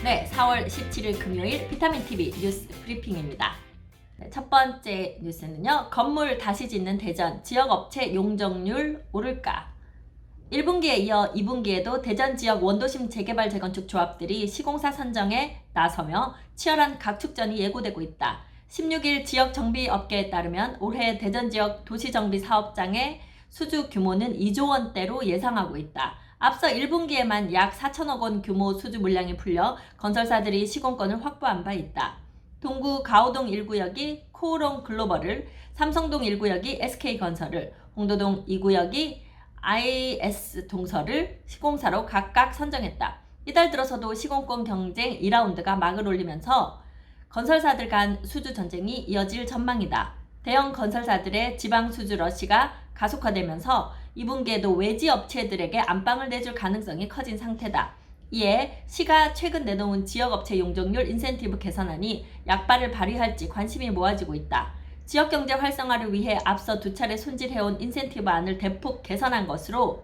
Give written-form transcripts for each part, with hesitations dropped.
네, 4월 17일 금요일 비타민TV 뉴스 브리핑입니다. 네, 첫 번째 뉴스는요. 건물 다시 짓는 대전, 지역업체 용적률 오를까? 1분기에 이어 2분기에도 대전 지역 원도심 재개발 재건축 조합들이 시공사 선정에 나서며 치열한 각축전이 예고되고 있다. 16일 지역정비업계에 따르면 올해 대전 지역 도시정비 사업장의 수주 규모는 2조 원대로 예상하고 있다. 앞서 1분기에만 약 4천억 원 규모 수주 물량이 풀려 건설사들이 시공권을 확보한 바 있다. 동구 가오동 1구역이 코오롱 글로벌을, 삼성동 1구역이 SK건설을, 홍도동 2구역이 IS동설을 시공사로 각각 선정했다. 이달 들어서도 시공권 경쟁 2라운드가 막을 올리면서 건설사들 간 수주 전쟁이 이어질 전망이다. 대형 건설사들의 지방 수주 러시가 가속화되면서 2분기에도 외지 업체들에게 안방을 내줄 가능성이 커진 상태다. 이에 시가 최근 내놓은 지역업체 용적률 인센티브 개선안이 약발을 발휘할지 관심이 모아지고 있다. 지역경제 활성화를 위해 앞서 두 차례 손질해온 인센티브안을 대폭 개선한 것으로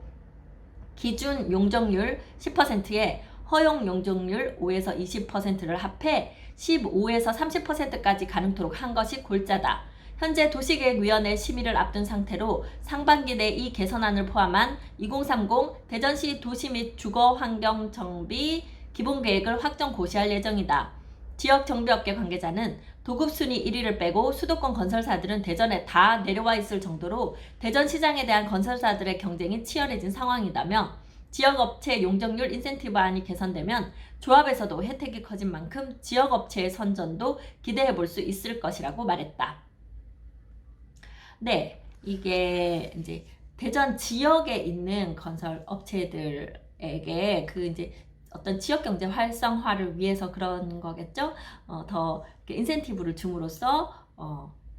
기준 용적률 10%에 허용 용적률 5에서 20%를 합해 15에서 30%까지 가능토록 한 것이 골자다. 현재 도시계획위원회 심의를 앞둔 상태로 상반기 내 이 개선안을 포함한 2030 대전시 도시 및 주거환경정비 기본계획을 확정 고시할 예정이다. 지역정비업계 관계자는 도급순위 1위를 빼고 수도권 건설사들은 대전에 다 내려와 있을 정도로 대전시장에 대한 건설사들의 경쟁이 치열해진 상황이다며 지역업체 용적률 인센티브안이 개선되면 조합에서도 혜택이 커진 만큼 지역업체의 선전도 기대해볼 수 있을 것이라고 말했다. 네, 이게 이제 대전 지역에 있는 건설 업체들에게 이제 어떤 지역 경제 활성화를 위해서 그런 거겠죠. 더 인센티브를 줌으로써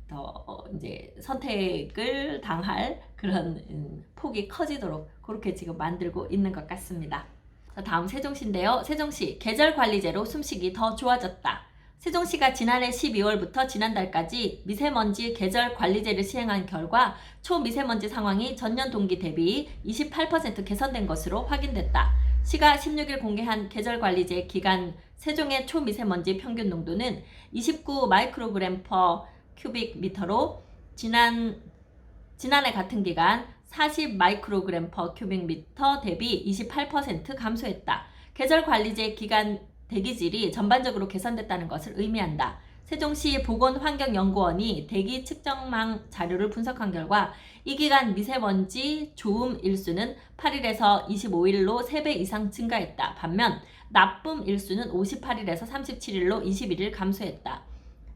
더 이제 선택을 당할 그런 폭이 커지도록 그렇게 지금 만들고 있는 것 같습니다. 자, 다음 세종시인데요. 세종시 계절관리제로 숨쉬기 더 좋아졌다. 세종시가 지난해 12월부터 지난달까지 미세먼지 계절관리제를 시행한 결과 초미세먼지 상황이 전년 동기 대비 28% 개선된 것으로 확인됐다. 시가 16일 공개한 계절관리제 기간 세종의 초미세먼지 평균 농도는 29 마이크로그램 퍼 큐빅미터로 지난해 같은 기간 40 마이크로그램 퍼 큐빅미터 대비 28% 감소했다. 계절관리제 기간 대기질이 전반적으로 개선됐다는 것을 의미한다. 세종시 보건환경연구원이 대기 측정망 자료를 분석한 결과 이 기간 미세먼지 좋음 일수는 8일에서 25일로 3배 이상 증가했다. 반면 나쁨 일수는 58일에서 37일로 21일 감소했다.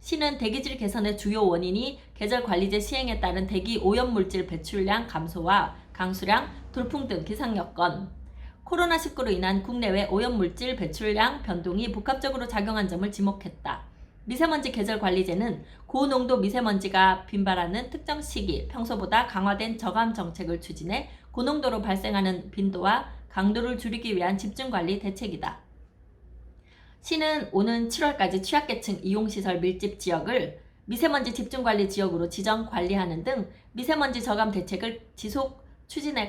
시는 대기질 개선의 주요 원인이 계절관리제 시행에 따른 대기 오염물질 배출량 감소와 강수량, 돌풍 등 기상여건, 코로나19로 인한 국내외 오염물질 배출량 변동이 복합적으로 작용한 점을 지목했다. 미세먼지 계절관리제는 고농도 미세먼지가 빈발하는 특정 시기 평소보다 강화된 저감 정책을 추진해 고농도로 발생하는 빈도와 강도를 줄이기 위한 집중관리 대책이다. 시는 오는 7월까지 취약계층 이용시설 밀집 지역을 미세먼지 집중관리 지역으로 지정 관리하는 등 미세먼지 저감 대책을 지속 추진해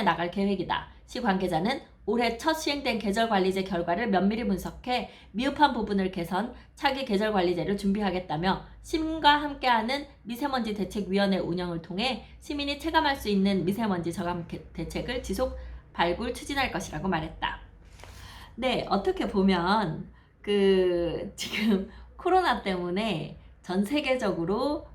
나갈 계획이다. 시 관계자는 올해 첫 시행된 계절관리제 결과를 면밀히 분석해 미흡한 부분을 개선, 차기 계절관리제를 준비하겠다며 시민과 함께하는 미세먼지 대책위원회 운영을 통해 시민이 체감할 수 있는 미세먼지 저감 대책을 지속 발굴 추진할 것이라고 말했다. 네, 어떻게 보면 지금 코로나 때문에 전 세계적으로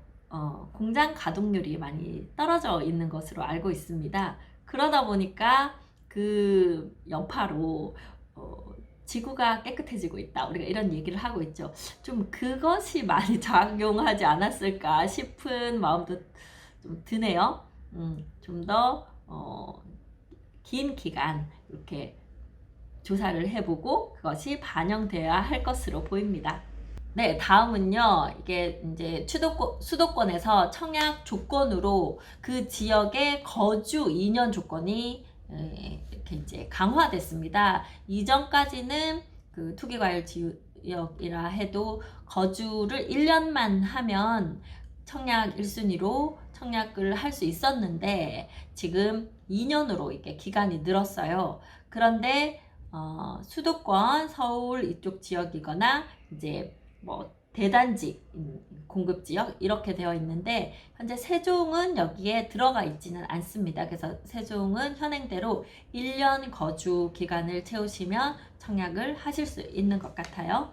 공장 가동률이 많이 떨어져 있는 것으로 알고 있습니다. 그러다 보니까 그 여파로 지구가 깨끗해지고 있다. 우리가 이런 얘기를 하고 있죠. 좀 그것이 많이 작용하지 않았을까 싶은 마음도 좀 드네요. 좀 더 긴 기간 이렇게 조사를 해보고 그것이 반영되어야 할 것으로 보입니다. 네, 다음은요. 이게 이제 수도권에서 청약 조건으로 그 지역의 거주 2년 조건이 이렇게 이제 강화됐습니다. 이전까지는 그 투기과열 지역이라 해도 거주를 1년만 하면 청약 1순위로 청약을 할 수 있었는데 지금 2년으로 이렇게 기간이 늘었어요. 그런데 수도권, 서울 이쪽 지역이거나 이제 뭐 대단지 공급 지역 이렇게 되어 있는데 현재 세종은 여기에 들어가 있지는 않습니다. 그래서 세종은 현행대로 1년 거주 기간을 채우시면 청약을 하실 수 있는 것 같아요.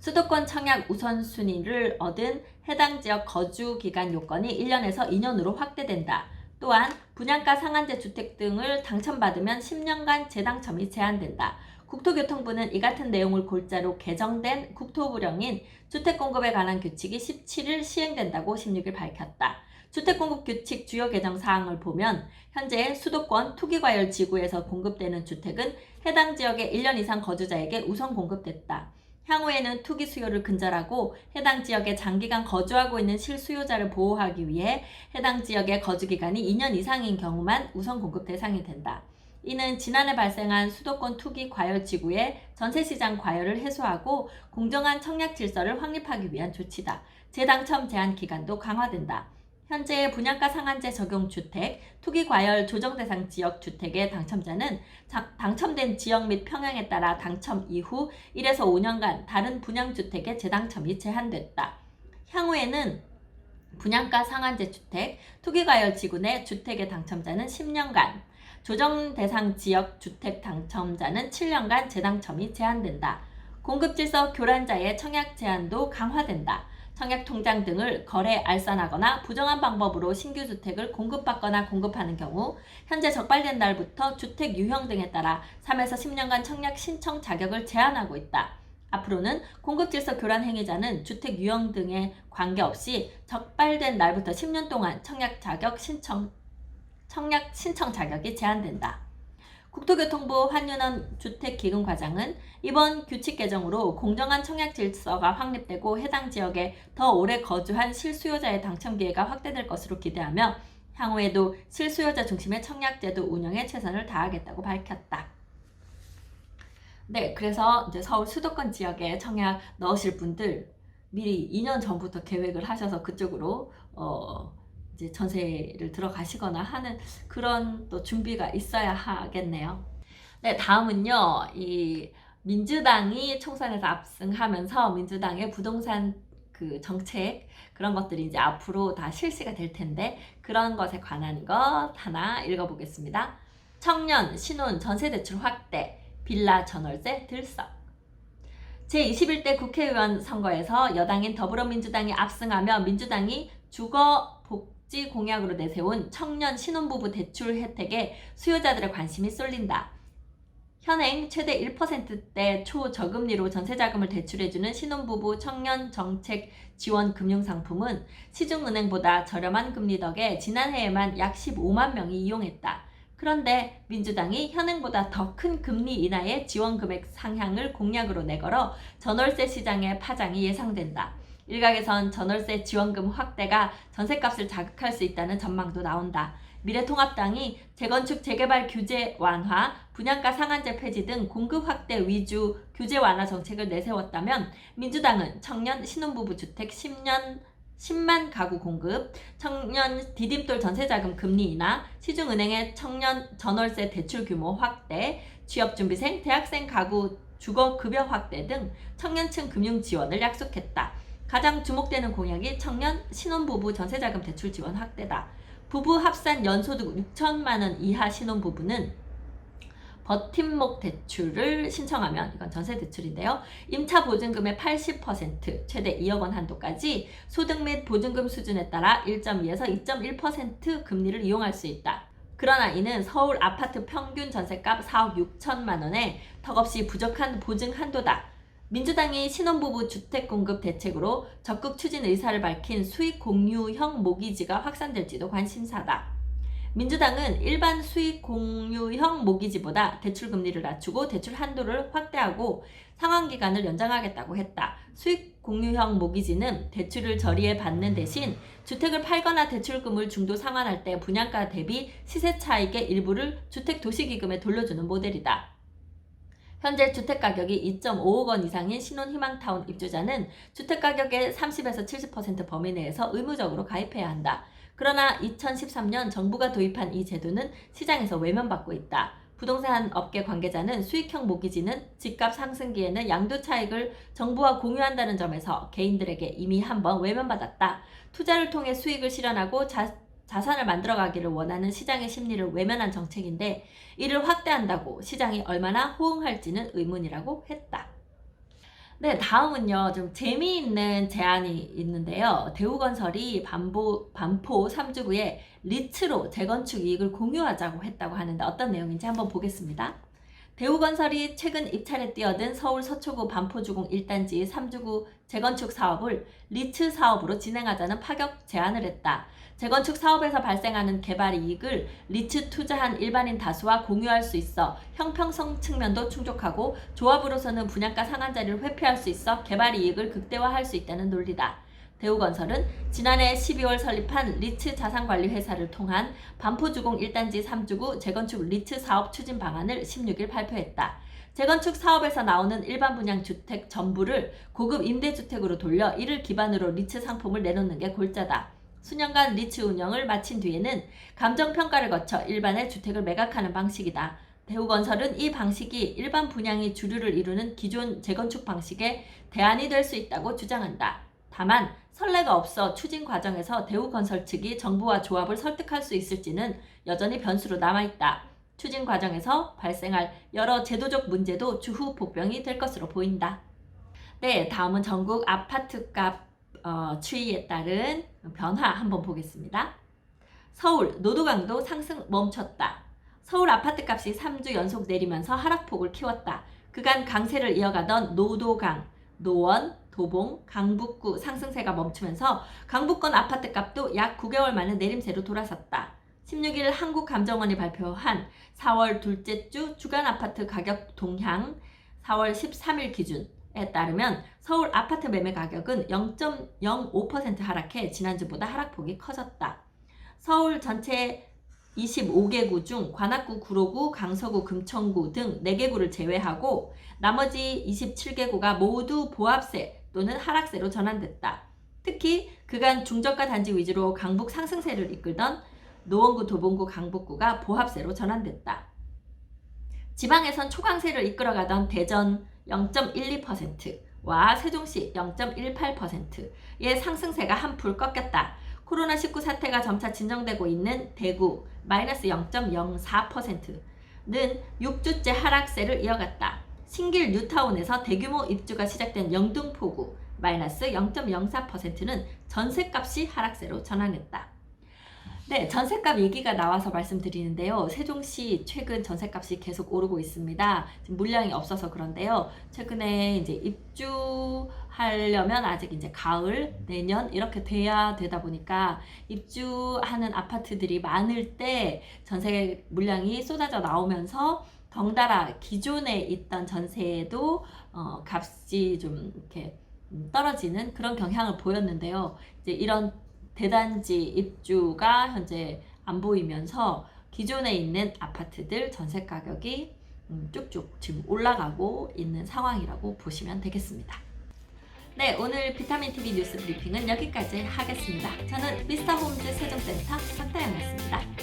수도권 청약 우선순위를 얻은 해당 지역 거주 기간 요건이 1년에서 2년으로 확대된다. 또한 분양가 상한제 주택 등을 당첨받으면 10년간 재당첨이 제한된다. 국토교통부는 이 같은 내용을 골자로 개정된 국토부령인 주택공급에 관한 규칙이 17일 시행된다고 16일 밝혔다. 주택공급 규칙 주요 개정 사항을 보면 현재 수도권 투기과열 지구에서 공급되는 주택은 해당 지역의 1년 이상 거주자에게 우선 공급됐다. 향후에는 투기 수요를 근절하고 해당 지역에 장기간 거주하고 있는 실수요자를 보호하기 위해 해당 지역의 거주기간이 2년 이상인 경우만 우선 공급 대상이 된다. 이는 지난해 발생한 수도권 투기 과열 지구의 전세시장 과열을 해소하고 공정한 청약 질서를 확립하기 위한 조치다. 재당첨 제한 기간도 강화된다. 현재 분양가 상한제 적용 주택, 투기 과열 조정 대상 지역 주택의 당첨자는 당첨된 지역 및 평형에 따라 당첨 이후 1에서 5년간 다른 분양주택의 재당첨이 제한됐다. 향후에는 분양가 상한제 주택, 투기 과열 지구 내 주택의 당첨자는 10년간, 조정 대상 지역 주택 당첨자는 7년간 재당첨이 제한된다. 공급질서 교란자의 청약 제한도 강화된다. 청약통장 등을 거래 알선하거나 부정한 방법으로 신규 주택을 공급받거나 공급하는 경우 현재 적발된 날부터 주택 유형 등에 따라 3에서 10년간 청약 신청 자격을 제한하고 있다. 앞으로는 공급질서 교란 행위자는 주택 유형 등에 관계없이 적발된 날부터 10년 동안 청약 신청 자격이 제한된다. 국토교통부 환윤원 주택기금과장은 이번 규칙 개정으로 공정한 청약 질서가 확립되고 해당 지역에 더 오래 거주한 실수요자의 당첨 기회가 확대될 것으로 기대하며 향후에도 실수요자 중심의 청약제도 운영에 최선을 다하겠다고 밝혔다. 네, 그래서 이제 서울 수도권 지역에 청약 넣으실 분들 미리 2년 전부터 계획을 하셔서 그쪽으로 이제 전세를 들어가시거나 하는 그런 또 준비가 있어야 하겠네요. 네, 다음은요. 이 민주당이 총선에서 압승하면서 민주당의 부동산 그 정책 그런 것들이 이제 앞으로 다 실시가 될 텐데 그런 것에 관한 것 하나 읽어보겠습니다. 청년, 신혼, 전세대출 확대, 빌라 전월세 들썩. 제21대 국회의원 선거에서 여당인 더불어민주당이 압승하며 민주당이 주거 복지 공약으로 내세운 청년 신혼부부 대출 혜택에 수요자들의 관심이 쏠린다. 현행 최대 1%대 초저금리로 전세자금을 대출해주는 신혼부부 청년 정책 지원 금융상품은 시중은행보다 저렴한 금리 덕에 지난해에만 약 15만 명이 이용했다. 그런데 민주당이 현행보다 더 큰 금리 인하의 지원금액 상향을 공약으로 내걸어 전월세 시장의 파장이 예상된다. 일각에선 전월세 지원금 확대가 전세값을 자극할 수 있다는 전망도 나온다. 미래통합당이 재건축 재개발 규제 완화, 분양가 상한제 폐지 등 공급 확대 위주 규제 완화 정책을 내세웠다면 민주당은 청년 신혼부부 주택 10만 가구 공급, 청년 디딤돌 전세자금 금리 인하, 시중은행의 청년 전월세 대출 규모 확대, 취업준비생, 대학생 가구 주거급여 확대 등 청년층 금융 지원을 약속했다. 가장 주목되는 공약이 청년 신혼부부 전세자금 대출 지원 확대다. 부부 합산 연소득 6천만 원 이하 신혼부부는 버팀목 대출을 신청하면 이건 전세 대출인데요. 임차 보증금의 80% 최대 2억 원 한도까지 소득 및 보증금 수준에 따라 1.2에서 2.1% 금리를 이용할 수 있다. 그러나 이는 서울 아파트 평균 전세값 4억 6천만 원에 턱없이 부족한 보증 한도다. 민주당이 신혼부부 주택공급 대책으로 적극 추진 의사를 밝힌 수익 공유형 모기지가 확산될지도 관심사다. 민주당은 일반 수익 공유형 모기지보다 대출 금리를 낮추고 대출 한도를 확대하고 상환기간을 연장하겠다고 했다. 수익 공유형 모기지는 대출을 저리에 받는 대신 주택을 팔거나 대출금을 중도 상환할 때 분양가 대비 시세 차익의 일부를 주택도시기금에 돌려주는 모델이다. 현재 주택가격이 2.5억 원 이상인 신혼희망타운 입주자는 주택가격의 30에서 70% 범위 내에서 의무적으로 가입해야 한다. 그러나 2013년 정부가 도입한 이 제도는 시장에서 외면받고 있다. 부동산 업계 관계자는 수익형 모기지는 집값 상승기에는 양도 차익을 정부와 공유한다는 점에서 개인들에게 이미 한번 외면받았다. 투자를 통해 수익을 실현하고 자산을 만들어가기를 원하는 시장의 심리를 외면한 정책인데 이를 확대한다고 시장이 얼마나 호응할지는 의문이라고 했다. 네, 다음은요. 좀 재미있는 제안이 있는데요. 대우건설이 반포 3주구에 리츠로 재건축 이익을 공유하자고 했다고 하는데 어떤 내용인지 한번 보겠습니다. 대우건설이 최근 입찰에 뛰어든 서울 서초구 반포주공 1단지 3주구 재건축 사업을 리츠 사업으로 진행하자는 파격 제안을 했다. 재건축 사업에서 발생하는 개발 이익을 리츠 투자한 일반인 다수와 공유할 수 있어 형평성 측면도 충족하고 조합으로서는 분양가 상한 자리를 회피할 수 있어 개발 이익을 극대화할 수 있다는 논리다. 대우건설은 지난해 12월 설립한 리츠 자산관리회사를 통한 반포주공 1단지 3주구 재건축 리츠 사업 추진 방안을 16일 발표했다. 재건축 사업에서 나오는 일반 분양 주택 전부를 고급 임대주택으로 돌려 이를 기반으로 리츠 상품을 내놓는 게 골자다. 수년간 리츠 운영을 마친 뒤에는 감정평가를 거쳐 일반의 주택을 매각하는 방식이다. 대우건설은 이 방식이 일반 분양이 주류를 이루는 기존 재건축 방식의 대안이 될 수 있다고 주장한다. 다만 선례가 없어 추진 과정에서 대우건설 측이 정부와 조합을 설득할 수 있을지는 여전히 변수로 남아있다. 추진 과정에서 발생할 여러 제도적 문제도 추후 복병이 될 것으로 보인다. 네, 다음은 전국 아파트값 추이에 따른 변화 한번 보겠습니다. 서울 노도강도 상승 멈췄다. 서울 아파트값이 3주 연속 내리면서 하락폭을 키웠다. 그간 강세를 이어가던 노도강, 노원, 도봉, 강북구 상승세가 멈추면서 강북권 아파트값도 약 9개월 만에 내림세로 돌아섰다. 16일 한국감정원이 발표한 4월 둘째 주 주간 아파트 가격 동향 4월 13일 기준에 따르면 서울 아파트 매매 가격은 0.05% 하락해 지난주보다 하락폭이 커졌다. 서울 전체 25개구 중 관악구, 구로구, 강서구, 금천구 등 4개구를 제외하고 나머지 27개구가 모두 보합세 또는 하락세로 전환됐다. 특히 그간 중저가 단지 위주로 강북 상승세를 이끌던 노원구, 도봉구, 강북구가 보합세로 전환됐다. 지방에선 초강세를 이끌어가던 대전 0.12%와 세종시 0.18%의 상승세가 한풀 꺾였다. 코로나19 사태가 점차 진정되고 있는 대구 마이너스 0.04%는 6주째 하락세를 이어갔다. 신길 뉴타운에서 대규모 입주가 시작된 영등포구 마이너스 0.04%는 전셋값이 하락세로 전환했다. 네, 전셋값 얘기가 나와서 말씀드리는데요. 세종시 최근 전셋값이 계속 오르고 있습니다. 지금 물량이 없어서 그런데요. 최근에 이제 입주하려면 아직 이제 가을, 내년 이렇게 돼야 되다 보니까 입주하는 아파트들이 많을 때 전세 물량이 쏟아져 나오면서 덩달아 기존에 있던 전세도 값이 좀 이렇게 떨어지는 그런 경향을 보였는데요. 이제 이런 대단지 입주가 현재 안 보이면서 기존에 있는 아파트들 전세 가격이 쭉쭉 지금 올라가고 있는 상황이라고 보시면 되겠습니다. 네, 오늘 비타민TV 뉴스 브리핑은 여기까지 하겠습니다. 저는 미스터홈즈 세종센터 박다영이었습니다.